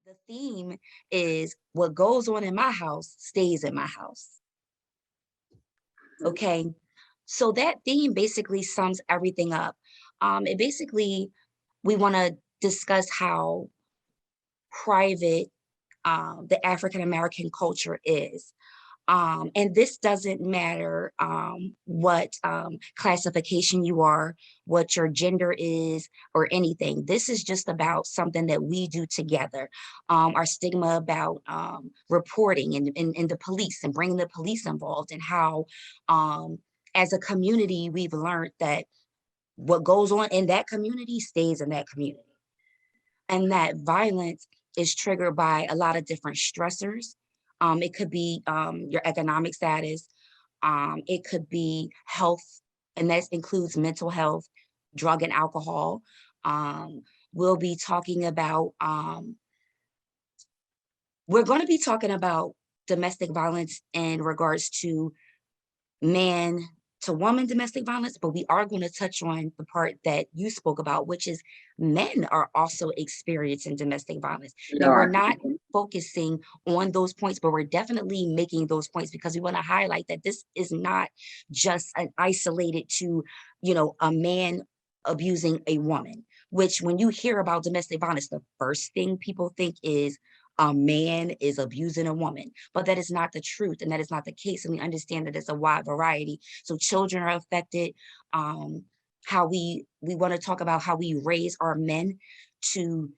The theme is what goes on in my house stays in my house. Mhm. Okay. So that theme basically sums everything up. It basically, we want to discuss how private the African American culture is. And this doesn't matter what classification you are, what your gender is, or anything. This is just about something that we do together. Our stigma about reporting and the police and bringing the police involved, and how, as a community, we've learned that what goes on in that community stays in that community, and that violence is triggered by a lot of different stressors. It could be your economic status, it could be health, and that includes mental health, drug and alcohol. Um, we'll be talking about, we're going to be talking about domestic violence in regards to man to woman domestic violence, but we are going to touch on the part that you spoke about, which is men are also experiencing domestic violence. We Now, we're are. not focusing on those points, but we're definitely making those points because we want to highlight that this is not just an isolated to, a man abusing a woman, which when you hear about domestic violence, the first thing people think is a man is abusing a woman, but that is not the truth, and that is not the case. And we understand that it's a wide variety. So children are affected. How we want to talk about how we raise our men to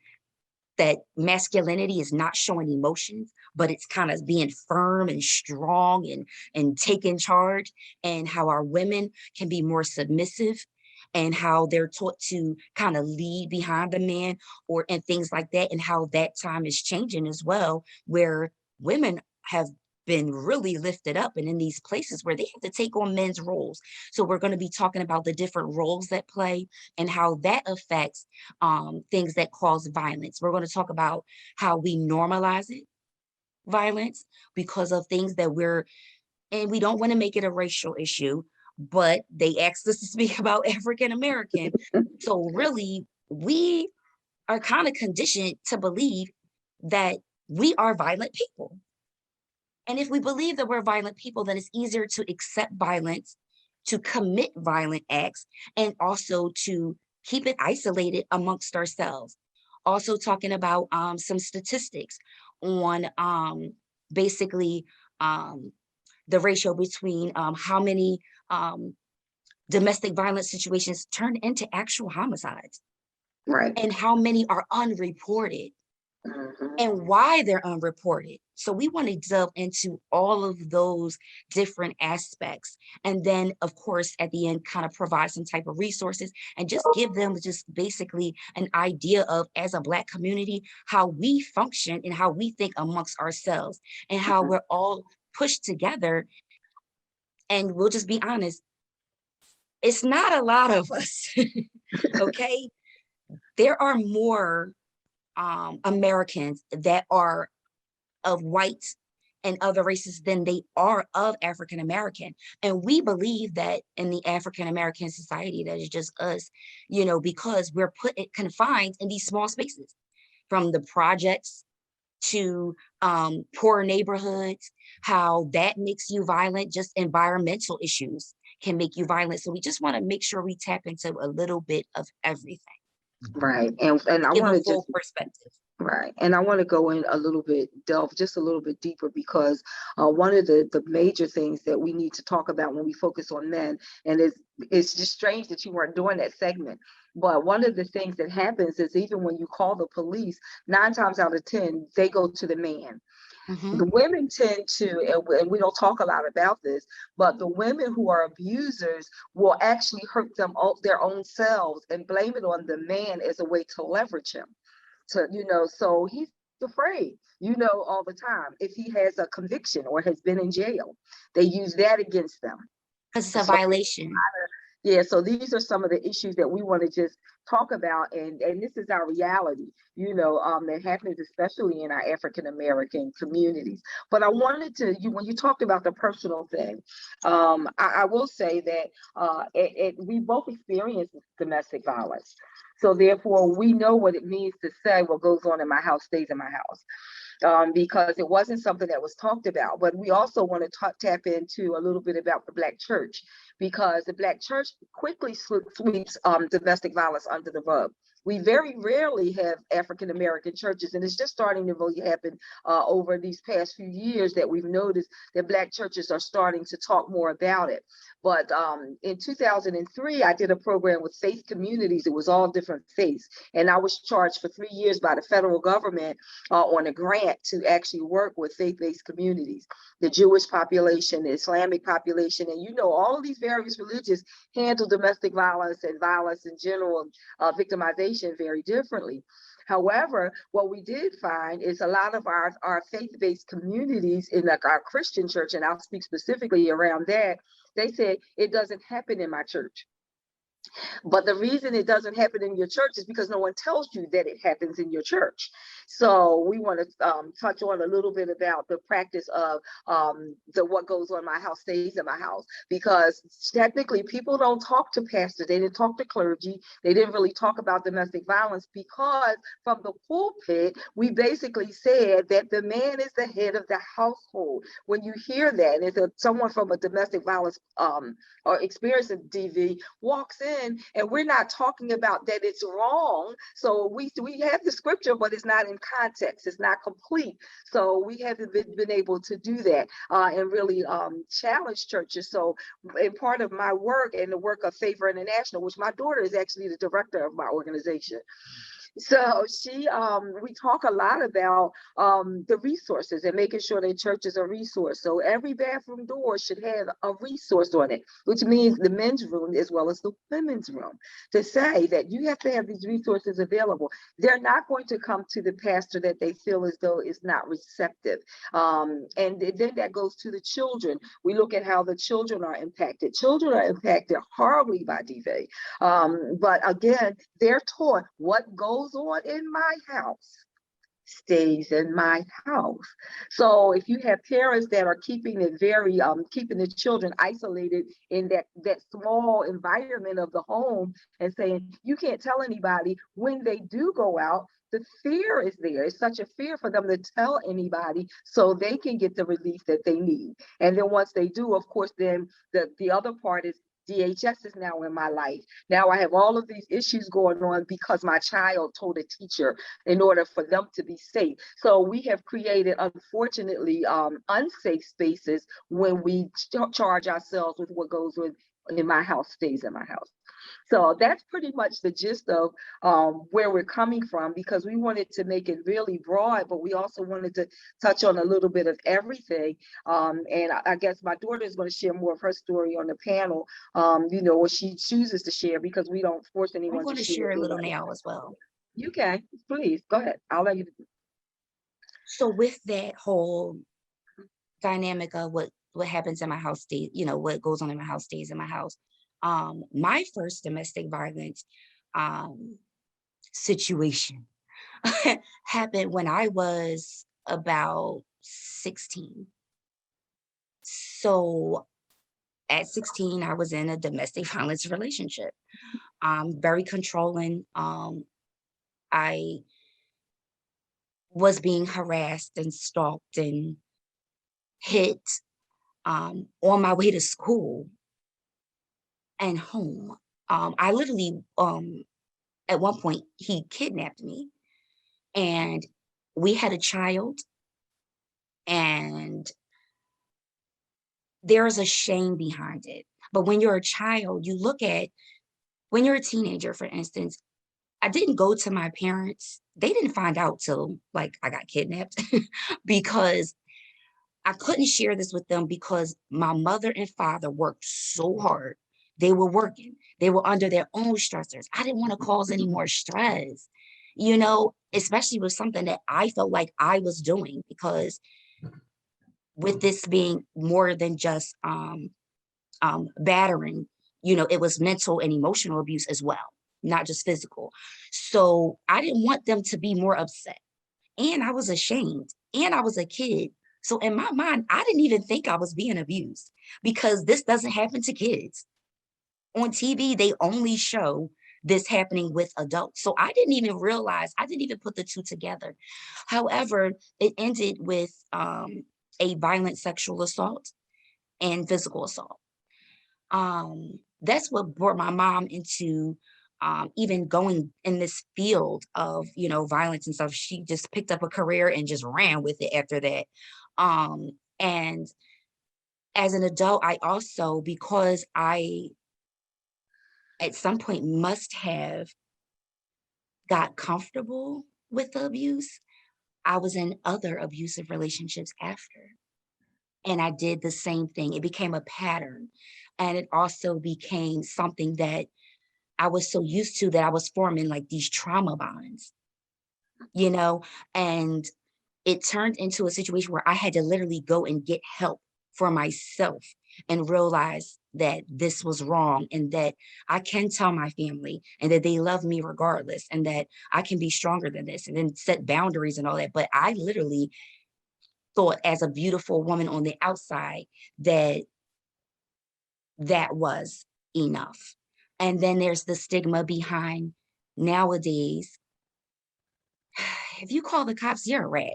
that masculinity is not showing emotions, but it's kind of being firm and strong and taking charge, and how our women can be more submissive, and how they're taught to kind of lead behind the man or and things like that, and how that time is changing as well, where women have been really lifted up and in these places where they have to take on men's roles. So we're going to be talking about the different roles that play and how that affects things that cause violence. We're going to talk about how we normalize it, violence, because of things that and we don't want to make it a racial issue, but they asked us to speak about African American. So really, we are kind of conditioned to believe that we are violent people. And if we believe that we're violent people, then it's easier to accept violence, to commit violent acts, and also to keep it isolated amongst ourselves. Also, talking about some statistics on basically um, the ratio between how many domestic violence situations turn into actual homicides Right. and how many are unreported Mhm. and why they're unreported. So we want to delve into all of those different aspects. And then, of course, at the end, kind of provide some type of resources and just give them just basically an idea of, as a Black community, how we function and how we think amongst ourselves, and how Mhm. we're all pushed together. And we'll just be honest, it's not a lot of us. Okay. There are more Americans that are of white and other races than they are of African American. And we believe that in the African American society, that is just us, because we're confined in these small spaces, from the projects to poor neighborhoods, how that makes you violent, just environmental issues can make you violent. So we just want to make sure we tap into a little bit of everything Right. And to I give want a to full just perspective. Right. And I want to go in a little bit, delve just a little bit deeper, because one of the major things that we need to talk about when we focus on men, and it's just strange that you weren't doing that segment, but one of the things that happens is, even when you call the police, 9 times out of 10, they go to the man. Hmm. The women tend to, and we don't talk a lot about this, but the women who are abusers will actually hurt their own selves and blame it on the man as a way to leverage him. So he's afraid, all the time. If he has a conviction or has been in jail, they use that against them. Because it's a So violation. yeah, so these are some of the issues that we want to just talk about, and this is our reality, that happens especially in our African American communities. But I wanted to, when you talked about the personal thing, I will say that we both experience domestic violence. So therefore, we know what it means to say what goes on in my house stays in my house. Because it wasn't something that was talked about. But we also want to tap into a little bit about the Black church, because the Black church quickly sweeps domestic violence under the rug. We very rarely have African American churches, and it's just starting to really happen over these past few years that we've noticed that Black churches are starting to talk more about it. But in 2003, I did a program with faith communities. It was all different faiths, and I was charged for 3 years by the federal government on a grant to actually work with faith-based communities, the Jewish population, the Islamic population, and all of these various religions handle domestic violence and violence in general, victimization very differently. However, what we did find is a lot of our faith-based communities in like our Christian church, and I'll speak specifically around that, they said it doesn't happen in my church. But the reason it doesn't happen in your church is because no one tells you that it happens in your church. So we want to touch on a little bit about the practice of the what goes on in my house stays in my house, because technically people don't talk to pastors. They didn't talk to clergy. They didn't really talk about domestic violence, because from the pulpit, we basically said that the man is the head of the household. When you hear that, if someone from a domestic violence or experience of DV walks in, and we're not talking about that it's wrong. So we have the scripture, but it's not in context. It's not complete. So we haven't been able to do that and really challenge churches. So in part of my work and the work of Favor International, which my daughter is actually the director of my organization. So we talk a lot about the resources and making sure that church is a resource. So every bathroom door should have a resource on it, which means the men's room as well as the women's room, to say that you have to have these resources available. They're not going to come to the pastor that they feel as though is not receptive. And then that goes to the children. We look at how the children are impacted. Children are impacted horribly by DV. But again, they're taught what goes on in my house stays in my house. So if you have parents that are keeping it very keeping the children isolated in that small environment of the home and saying you can't tell anybody, when they do go out, the fear is there. It's such a fear for them to tell anybody so they can get the relief that they need. And then once they do, of course, then the other part is DHS is now in my life. Now I have all of these issues going on because my child told a teacher in order for them to be safe. So we have created, unfortunately, unsafe spaces when we charge ourselves with what goes with in my house stays in my house. So that's pretty much the gist of where we're coming from, because we wanted to make it really broad, but we also wanted to touch on a little bit of everything. And I guess my daughter is going to share more of her story on the panel, what she chooses to share, because we don't force anyone I'm going to to share. share a little now as well. You can, please, go ahead. I'll let you. So with that whole dynamic of what happens in my house stays, what goes on in my house stays in my house. My first domestic violence situation happened when I was about 16. So at 16, I was in a domestic violence relationship. Very controlling. I was being harassed and stalked and hit on my way to school and home. I literally, at one point, he kidnapped me, and we had a child, and there's a shame behind it. But when you're a child, when you're a teenager, for instance, I didn't go to my parents. They didn't find out till like I got kidnapped because I couldn't share this with them because my mother and father worked so hard. They were working. They were under their own stressors. I didn't want to cause any more stress, especially with something that I felt like I was doing, because with this being more than just battering, it was mental and emotional abuse as well, not just physical. So I didn't want them to be more upset. And I was ashamed. And I was a kid. So in my mind, I didn't even think I was being abused, because this doesn't happen to kids. On TV, they only show this happening with adults. So I didn't even realize, I didn't even put the two together. However, it ended with a violent sexual assault and physical assault. That's what brought my mom into even going in this field of, you know, violence and stuff. She just picked up a career and just ran with it after that. And as an adult, I also, because I at some point must have got comfortable with the abuse, I was in other abusive relationships after. And I did the same thing. It became a pattern. And it also became something that I was so used to that I was forming like these trauma bonds, you know, and it turned into a situation where I had to literally go and get help for myself and realize that this was wrong and that I can tell my family and that they love me regardless and that I can be stronger than this and then set boundaries and all that. But I literally thought as a beautiful woman on the outside that that was enough. And then there's the stigma behind nowadays. If you call the cops, you're a rat.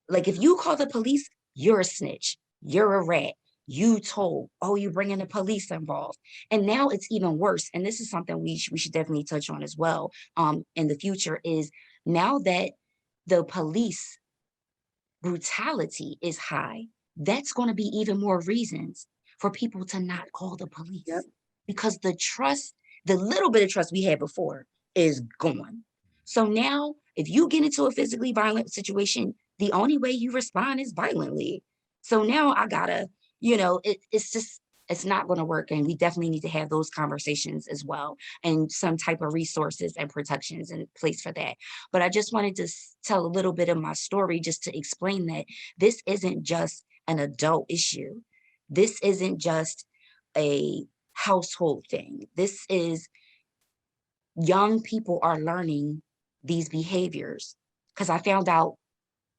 Like if you call the police, you're a snitch. You're a rat. You told, oh, you bringing the police involved. And now it's even worse. And this is something we should definitely touch on as well in the future is now that the police brutality is high, that's going to be even more reasons for people to not call the Yep. police because the trust, the little bit of trust we had before is gone. So now, if you get into a physically violent situation, the only way you respond is violently. So now I gotta, it's just, it's not going to work. And we definitely need to have those conversations as well and some type of resources and protections in place for that. But I just wanted to tell a little bit of my story just to explain that this isn't just an adult issue. This isn't just a household thing. This is young people are learning these behaviors because I found out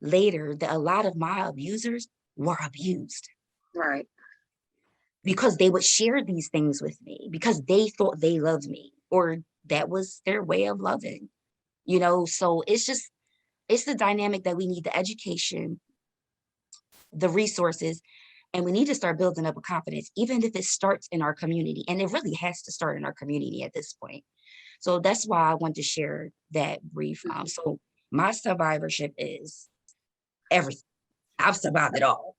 later that a lot of my abusers were abused Right. because they would share these things with me because they thought they loved me or that was their way of loving, so it's the dynamic that we need the education, the resources, and we need to start building up a confidence, even if it starts in our community. And it really has to start in our community at this point. So that's why I want to share that brief. So my survivorship is everything. I've survived it all.